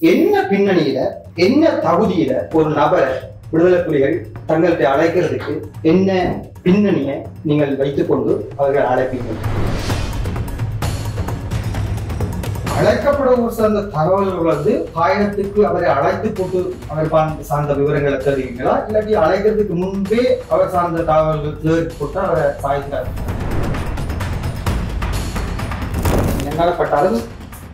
என்ன பின்னணியில என்ன தகுதியில ஒரு நபரை விடுதலை புலிகள் தங்களுக்கு அழைக்கிறதுக்கு என்ன பின்னணியை நீங்கள் வைத்துக் கொண்டு அவர்கள் அழைப்பீர்கள்? அழைக்கப்படும் சார்ந்த தகவல்கள் வந்து பயணத்துக்கு அவரை அழைத்து போட்டு அவர் சார்ந்த விவரங்களை தெரிவிங்களா, இல்லாட்டி அழைக்கிறதுக்கு முன்பே அவர் சார்ந்த தகவல்கள் தேடி போட்டு அவரை சாய்க்கிறார்? என்னாலப்பட்டாலும்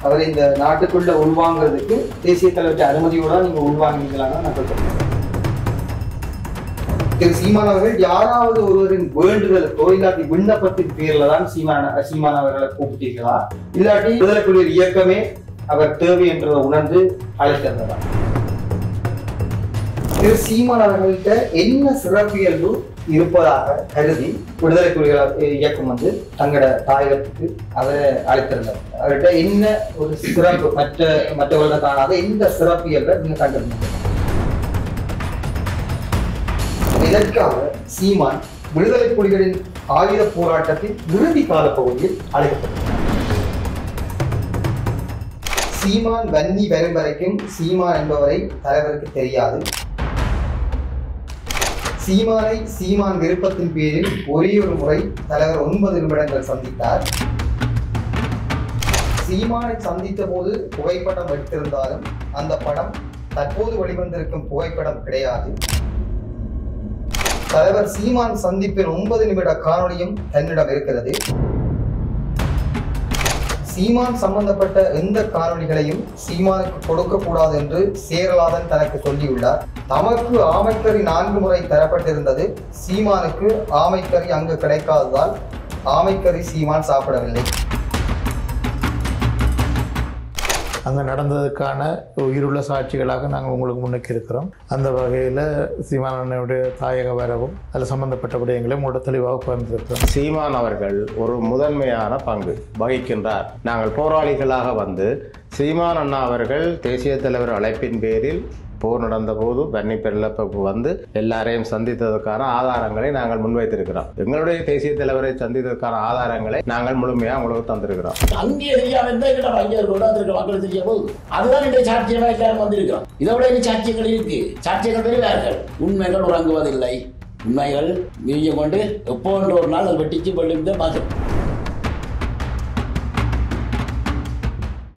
அவரை இந்த நாட்டுக்குள்ள உள்வாங்கிறதுக்கு தேசிய தலைவருடைய அனுமதியோட நீங்க உள்வாங்கிங்களான்னு நான் சொல்றேன். திரு சீமான் அவர்கள் யாராவது ஒருவரின் வேண்டுதலுக்கோ இல்லாட்டி விண்ணப்பத்தின் பேர்ல தான் சீமான் அவர்களை கூப்பிட்டீர்களா, இல்லாட்டி விடுதலை புலிகள் இயக்கமே அவர் தேவை என்றதை உணர்ந்து அழைத்திருந்ததா? திரு சீமான் அவர்கள்ட்ட என்ன சிறப்பியல்பு இருப்பதாக கருதி விடுதலை புலிகள் இயக்கம் வந்து தங்களோட தாயகத்துக்கு அவரை அழைத்திருந்தார்? அவர்கிட்ட என்ன ஒரு சிறப்பு மற்றவர்களை காணாத எந்த சிறப்பியல்பை நீங்க கண்டிருந்தீங்க? இதற்காக சீமான் விடுதலை புலிகளின் ஆயுத போராட்டத்தின் இறுதி கால பகுதியில் அழைக்கப்பட்டார். சீமான் வன்னி வரும் வரைக்கும் சீமான் என்பவரை தலைவருக்கு தெரியாது. சீமானை சீமான் விருப்பத்தின் பேரில் ஒரே ஒரு முறை தலைவர் 9 நிமிடங்கள் சந்தித்தார். சீமானை சந்தித்த போது புகைப்படம் எடுத்திருந்தாலும் அந்த படம் தற்போது வெளிவந்திருக்கும் புகைப்படம் கிடையாது. தலைவர் சீமான் சந்திப்பின் 9 நிமிட காணொளியும் தன்னிடம் இருக்கிறது. சீமான் சம்பந்தப்பட்ட எந்த காணொளிகளையும் சீமானுக்கு கொடுக்கக்கூடாது என்று சேரலாதன் தனக்கு சொல்லியுள்ளார். தமக்கு ஆமைக்கறி 4 முறை தரப்பட்டிருந்தது. சீமானுக்கு ஆமைக்கறி அங்கு கிடைக்காததால் ஆமைக்கறி சீமான் சாப்பிடவில்லை. அங்கே நடந்ததுக்கான உயிருள்ள சாட்சிகளாக நாங்கள் உங்களுக்கு முன்னுக்கு இருக்கிறோம். அந்த வகையில் சீமானுடைய தாயக வரவும் அதில் சம்பந்தப்பட்ட விடயங்களையும் உங்களோட தெளிவாக பகிர்ந்திருக்கிறோம். சீமான் அவர்கள் ஒரு முதன்மையான பங்கு வகிக்கின்றார். நாங்கள் போராளிகளாக வந்து சீமான் அண்ணா அவர்கள் தேசிய தலைவர் அழைப்பின் பேரில் போர் நடந்த போது வன்னி பெருளப்புக்கு வந்து எல்லாரையும் சந்தித்ததற்கான ஆதாரங்களை நாங்கள் முன்வைத்திருக்கிறோம். எங்களுடைய தேசிய தலைவரை சந்தித்ததற்கான ஆதாரங்களை நாங்கள் முழுமையாக உங்களுக்கு தந்திருக்கிறோம். அங்கே மக்கள் தெரிய போது அதுதான் இந்த சாட்சியமாக எல்லாரும் வந்திருக்கிறோம். இதோட இனி சாட்சியங்கள் இருக்கு. சாட்சியங்கள் பெறுவார்கள். உண்மைகள் உறங்குவதில்லை. உண்மைகள் மீறிய கொண்டு எப்போ ஒரு நாள் அது வெட்டிச்சு வெள்ளிந்து பார்க்கணும்.